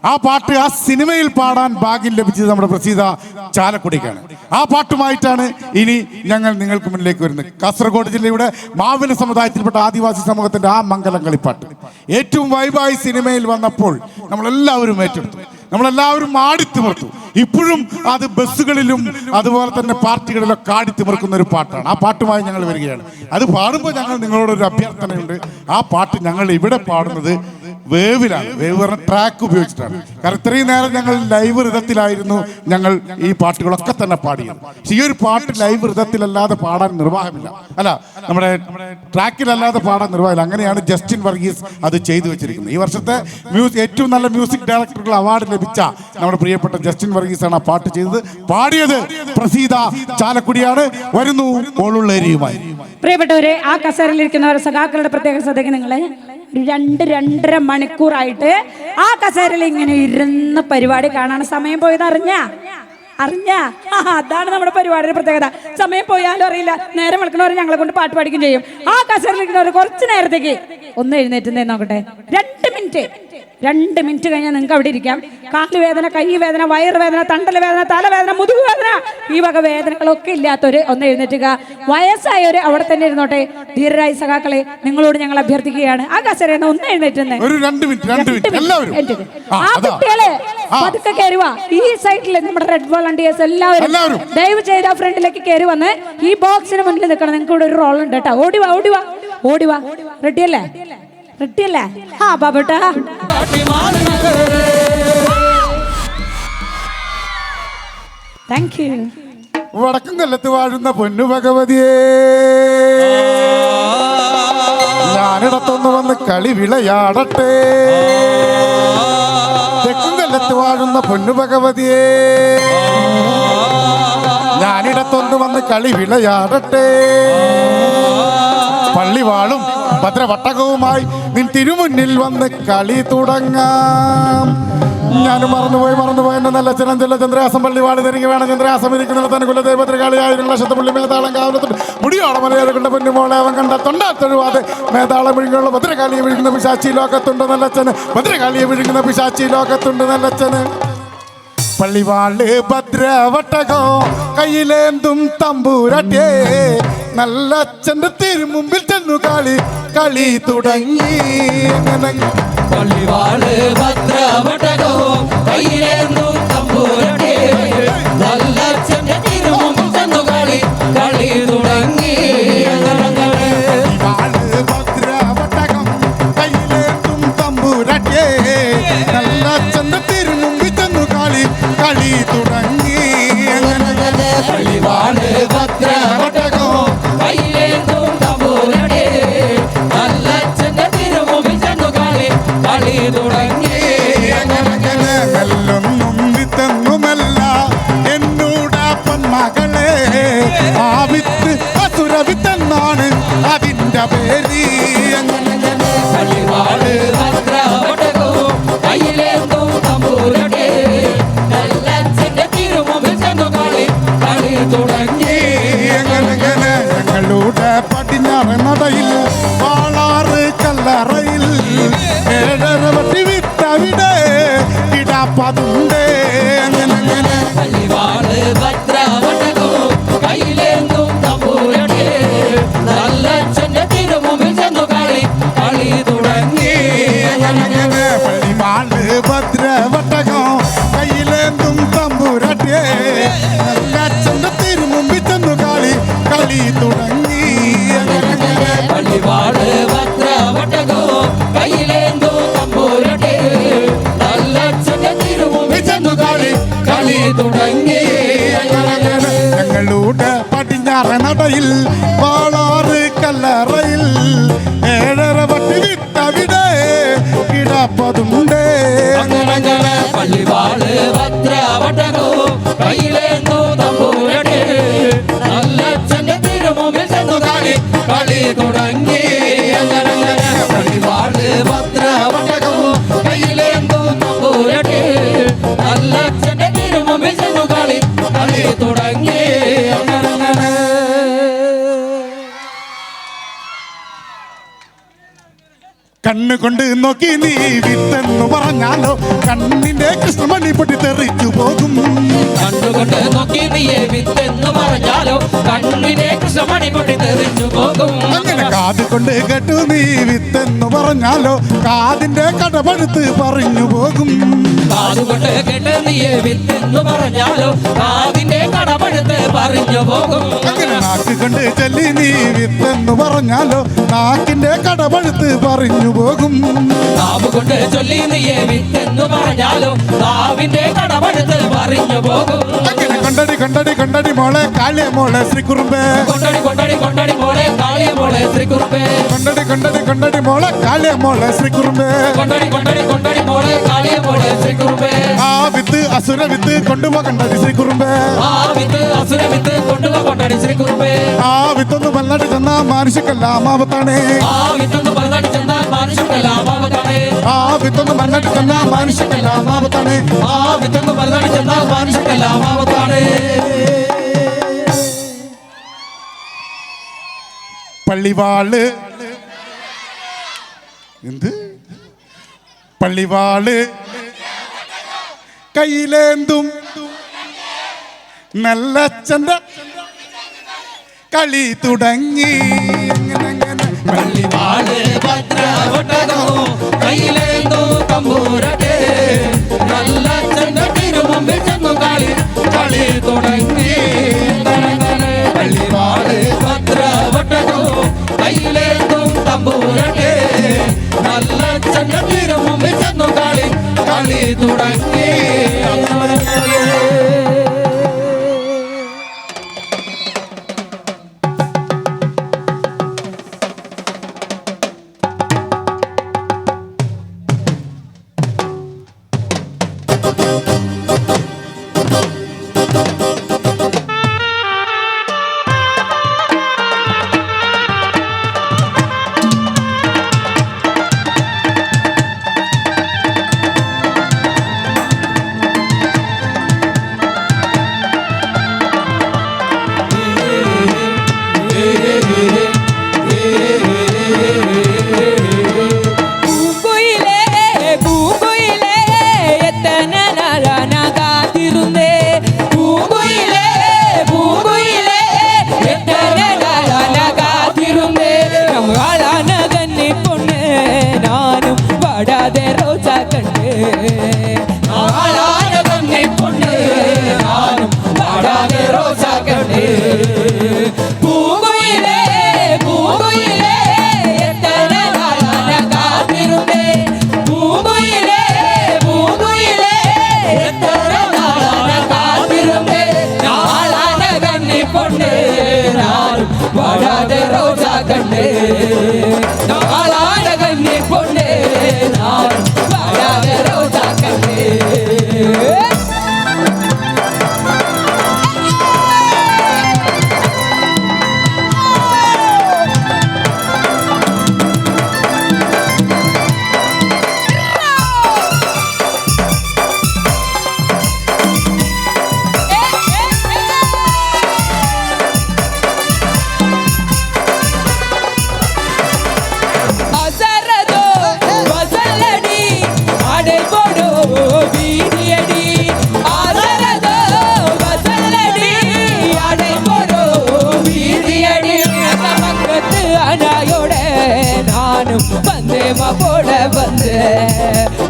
ആ പാട്ട് ആ സിനിമയിൽ പാടാൻ ഭാഗ്യം ലഭിച്ചത് നമ്മുടെ പ്രസീത ചാലക്കുടിക്കാണ്. ആ പാട്ടുമായിട്ടാണ് ഇനി ഞങ്ങൾ നിങ്ങൾക്ക് മുന്നിലേക്ക് വരുന്നത്. കാസർഗോഡ് ജില്ലയുടെ മാവില സമുദായത്തിൽപ്പെട്ട ആദിവാസി സമൂഹത്തിന്റെ ആ മംഗലം കളിപ്പാട്ട് ഏറ്റവും വൈബായി സിനിമയിൽ വന്നപ്പോൾ നമ്മളെല്ലാവരും ഏറ്റെടുത്തു, നമ്മളെല്ലാവരും ആടിത്തിമിർത്തു. ഇപ്പോഴും അത് ബസ്സുകളിലും അതുപോലെ തന്നെ പാർട്ടികളിലൊക്കെ ആടിത്തിമിർക്കുന്ന ഒരു പാട്ടാണ്. ആ പാട്ടുമായി ഞങ്ങൾ വരികയാണ്. അത് പാടുമ്പോൾ ഞങ്ങൾ നിങ്ങളോടൊരു അഭ്യർത്ഥനയുണ്ട്. ആ പാട്ട് ഞങ്ങൾ ഇവിടെ പാടുന്നത് വേവിലാണ്. വേവ് പറഞ്ഞ ട്രാക്ക് ഉപയോഗിച്ചിട്ടാണ്. കാരണം ഇത്രയും നേരം ഞങ്ങൾ ലൈവ് ഋതത്തിലായിരുന്നു ഞങ്ങൾ ഈ പാട്ടുകളൊക്കെ തന്നെ പാടിയത്. പക്ഷെ ഈ ഒരു പാട്ട് ലൈവ് ഋതത്തിലല്ലാതെ പാടാൻ നിർവാഹമില്ല, അല്ല നമ്മുടെ ട്രാക്കിലല്ലാതെ പാടാൻ നിർവാഹമില്ല. അങ്ങനെയാണ് ജസ്റ്റിൻ വർഗീസ് അത് ചെയ്തു വെച്ചിരിക്കുന്നത്. ഈ വർഷത്തെ ഏറ്റവും നല്ല മ്യൂസിക് ഡയറക്ടറുകൾ അവാർഡ് ലഭിച്ച നമ്മുടെ പ്രിയപ്പെട്ട ജസ്റ്റിൻ വർഗീസാണ് ആ പാട്ട് ചെയ്തത്. പാടിയത് പ്രസീത ചാലക്കുടിയാണ്. വരുന്നു ഓളുള്ളേരിയുമായി. പ്രിയപ്പെട്ടവരെ, ആ കസേരയിലിരിക്കുന്നവർ സഖാക്കളുടെ പ്രത്യേക ശ്രദ്ധയ്ക്ക് നിങ്ങളെ 2-2.5 മണിക്കൂറായിട്ട് ആ കസേരയിൽ ഇങ്ങനെ ഇരുന്ന് പരിപാടി കാണാൻ സമയം പോയത് അറിഞ്ഞ അതാണ് നമ്മുടെ പരിപാടിയുടെ പ്രത്യേകത. സമയം പോയാലും അറിയില്ല. നേരം വിളിക്കണവർ ഞങ്ങളെ കൊണ്ട് പാട്ട് പാടിക്കും ചെയ്യും. ആ കസേരയിലിരിക്കുന്നവർ കുറച്ച് നേരത്തേക്ക് ഒന്ന് എഴുന്നേറ്റ് നോക്കട്ടെ. 2 മിനിറ്റ് കഴിഞ്ഞാൽ നിങ്ങൾക്ക് അവിടെ ഇരിക്കാം. കാലുവേദന, കൈവേദന, വയറുവേദന, തണ്ടലുവേദന, തലവേദന, മുതുകുവേദന, ഈ വക വേദനകളൊക്കെ ഇല്ലാത്തവര് ഒന്ന് എഴുന്നേറ്റുക. വയസ്സായവര് അവിടെ തന്നെ ഇരുന്നോട്ടെ. ധീരരായ സഖാക്കളെ, നിങ്ങളോട് ഞങ്ങൾ അഭ്യർത്ഥിക്കുകയാണ്, ആ കസേരയിൽ ഒന്ന് എഴുന്നേറ്റുന്നേ. ആ കുട്ടികളെ പതുക്കെ കയറുക. ഈ സൈഡില് നമ്മുടെ റെഡ് വോളണ്ടിയേഴ്സ് എല്ലാവരും ദയവ് ചെയ്ത് ആ ഫ്രണ്ടിലേക്ക് കയറി വന്ന് ഈ ബോക്സിന് മുന്നിൽ നിൽക്കണം. നിങ്ങൾക്ക് ഇവിടെ ഒരു റോൾ ഉണ്ട് കേട്ടോ. ഓടിവാ. റെഡിയല്ലേ? ആ ബാബട്ടാ, താങ്ക് യു. വടക്കും കൊല്ലത്ത് വാഴുന്ന പൊന്നു ഭഗവതിയേ, ഞാനിടത്തൊന്ന് വന്ന് കളി വിളയാടട്ടെ. തെക്കും കൊല്ലത്ത് വാഴുന്ന പൊന്നു ഭഗവതിയേ, ഞാനിടത്തൊന്ന് വന്ന് കളി വിളയാടട്ടെ. പള്ളിവാളും ഭദ്രവട്ടകവുമായി നിൻ തിരുമുന്നിൽ വന്ന് കളി തുടങ്ങാം. ഞാനും മറന്നുപോയി എന്റെ നല്ല ചിരഞ്ജല ചന്ദ്രാസം പള്ളിവാട് തിരികെ വേണം. ചന്ദ്രാസം ഇരിക്കുന്ന തന്നെ കുലദേവത്രികാളിയായിരുന്ന ലക്ഷത്തുപള്ളി മേതാളം കാവലത്തുണ്ട് മുടിയോളം മലയാളം കണ്ട പൊന്നുമോളെ അവൻ കണ്ട തൊണ്ടാത്തൊഴുവാതെ മേതാളം വിഴുങ്ങുള്ള ഭദ്രകാളിയെ വിഴുങ്ങുന്ന പിശാച്ചി ലോകത്തുണ്ട് നല്ലച്ഛന്. ഭദ്രകാളിയെ വിഴുങ്ങുന്ന പിശാച്ചി ലോകത്തുണ്ട് നല്ലച്ഛന്. പള്ളിവാള് ഭദ്രവട്ടകോ കയ്യിലേന്തും തമ്പൂരട്ടേ, നല്ലച്ഛന്റെ തിരുമുമ്പിൽ ചെന്നു കളി തുടങ്ങി. പള്ളിവാള് ഭദ്രവട്ടകോ കയ്യിലേന്തും തമ്പൂരട്ടേ, നല്ലച്ഛന്റെ തിരുമുമ്പിൽ ചെന്നു കളി തുടങ്ങി. ഭദ്രവട്ടകം കയ്യിലേന്തും തമ്പൂരട്ടേ, നല്ലച്ഛന്റെ തിരുമുമ്പിൽ ചെന്നു കളി തുടങ്ങി. പള്ളിവാള് ഭദ്രവട്ടകോ കയ്യിലേന്തും തമ്പൂരട്ടേ, നല്ലച്ഛന്റെ തിരുമുമ്പിൽ ചെന്നു കളി തുടങ്ങി. ൊന്നും വിത്തെന്നുമല്ല എന്നോടപ്പൻ മകളെ, ആ വിത്ത് അസുര വിത്തെന്നാണ് അതിന്റെ പേര്. പള്ളിവാള് ഭദ്രവട്ടകോ കയ്യിലേന്തും തമ്പൂരട്ടേ, നല്ലച്ഛന്റെ തിരുമുമ്പിൽ ചെന്നു കളി തുടങ്ങി. ഞങ്ങളുടെ പടിഞ്ഞാറ് നടയിൽ വാളാറ് കല്ലറയിൽ 7 വട്ടി വിത്തവിടെ ഇടാപ്പതുണ്ട്. പള്ളിവാള് ഭദ്രവട്ടകോ കയ്യിലേന്തും തമ്പൂരട്ടേ, നല്ലച്ഛന്റെ തിരുമുമ്പിൽ ചെന്നു കളി തുടങ്ങി. പള്ളിവാള് ഭദ്രവട്ടകോ കയ്യിലേന്തും തമ്പൂരട്ടേ, നല്ലച്ഛന്റെ തിരുമുമ്പിൽ ചെന്നു കളി തുടങ്ങി. പള്ളിവാള് ഭദ്രവട്ടകോ കയ്യിലേന്തും തമ്പൂരട്ടേ, നല്ലച്ഛന്റെ തിരുമുമ്പിൽ ചെന്നു കളി തുടങ്ങി. ഞങ്ങളുടെ പടിഞ്ഞാറ് നടയിൽ വാളാറ് കല്ലറയിൽ 7 വട്ടി വിത്തവിടെ കിടപ്പതുണ്ട്. പള്ളിവാള് ഭദ്രവട്ടകോ കയ്യിലേന്തും തമ്പൂരട്ടേ, നല്ലച്ഛന്റെ തിരുമുമ്പിൽ ചെന്നു കളി തുടങ്ങി. പള്ളിവാള് ഭദ്രവട്ടകോ കയ്യിലേന്തും തമ്പൂരട്ടേ, നല്ലച്ഛന്റെ തിരുമുമ്പിൽ ചെന്നു കളി തുടങ്ങി. കണ്ണ കണ്ണുകൊണ്ട് നോക്കി നീ വിത്തെന്നു പറഞ്ഞാലോ കണ്ണിന്റെ കൃഷ്ണമണി പൊട്ടി തെറിച്ചു പോകും. കണ്ണുകൊണ്ട് നോക്കി നീയെ വിത്തെന്ന് പറഞ്ഞാലോ കണ്ണിനെ കൃഷ്ണമണി പൊട്ടി തെറിച്ചു പോകും. അങ്ങനെ കാത് കൊണ്ട് കേട്ടു നീ വിത്തെന്നു പറഞ്ഞാലോ കാതിന്റെ കടപഴുത്ത് പറഞ്ഞു പോകും. കാതുകൊണ്ട് കേട്ട് നീയെ വിത്തെന്ന് പറഞ്ഞാലോ കാതിന്റെ കടപഴുത്ത് പറഞ്ഞു പോകും. അങ്ങനെ നാക്ക് കൊണ്ട് ചൊല്ലി നീ വിത്തെന്നു പറഞ്ഞാലോ നാക്കിന്റെ കടപഴുത്ത് പറഞ്ഞു പോകും. നാവ് കൊണ്ട് ചൊല്ലി നീയെ വിത്തെന്ന് പറഞ്ഞാലോ നാവിന്റെ കടപഴുത്ത് പറഞ്ഞു പോകും. അങ്ങനെ കൊണ്ടടി കൊണ്ടടി കൊണ്ടടി മോളെ കാളിയ മോളെ ശ്രീകുറുമ്പേ. കൊണ്ടടി കൊണ്ടടി കൊണ്ടടി മോളെ കാളിയ മോളെ ശ്രീകുറുമ്പേ. കൊണ്ടടി കൊണ്ടടി കൊണ്ടടി മോളെ കാളിയ മോളെ ശ്രീകുറുമ്പേ. കൊണ്ടടി കൊണ്ടടി കൊണ്ടടി മോളെ കാളിയ മോളെ ശ്രീകുറുമ്പേ. ആ വിത്ത് അസുര വിത്ത് കൊണ്ടുപോകണ്ടടി ശ്രീകുറുമ്പേ. ആ വിത്ത് അസുര വിത്ത് കൊണ്ടടി ശ്രീകുറുമ്പേ. ആ വിത്തൊന്ന് പല്ലാട്ട് ചെന്നാ മാനുഷിക്കല്ല അമാവത്താണ്. ആ വിത്തൊന്ന് പല്ലാട്ട് ചെന്നാൽ മനുഷ്യക്കല്ല അമാവത്താണ്. ആ വിത്തൊന്ന് പല്ലാട്ട് ചെന്നാ മാനുഷിക്കല്ല അമാവത്താണ്. ആ വിത്തൊന്ന് പല്ലാട്ട് ചെന്നാൽ മനുഷ്യക്കല്ല അമാവത്താണ്. പള്ളിവാള് എന്ത് പള്ളിവാള് കയ്യിലേന്തും നല്ലച്ഛന്റെ കളി തുടങ്ങി. പള്ളിവാള് ഭദ്രവട്ടകോ കയ്യിലേന്തോ തമ്പൂരട്ടെ നല്ലച്ഛന്റെ തിരുമുമ്പിൽ ചെന്നു കളി തുടങ്ങി. പള്ളിവാള് ഭദ്രവട്ടകോ കയ്യിലേന്തോ തമ്പൂരട്ടെ നല്ലച്ഛന്റെ തിരുമുമ്പിൽ ചെന്നു കളി തുടങ്ങി.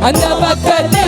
அந்த பக்கத்து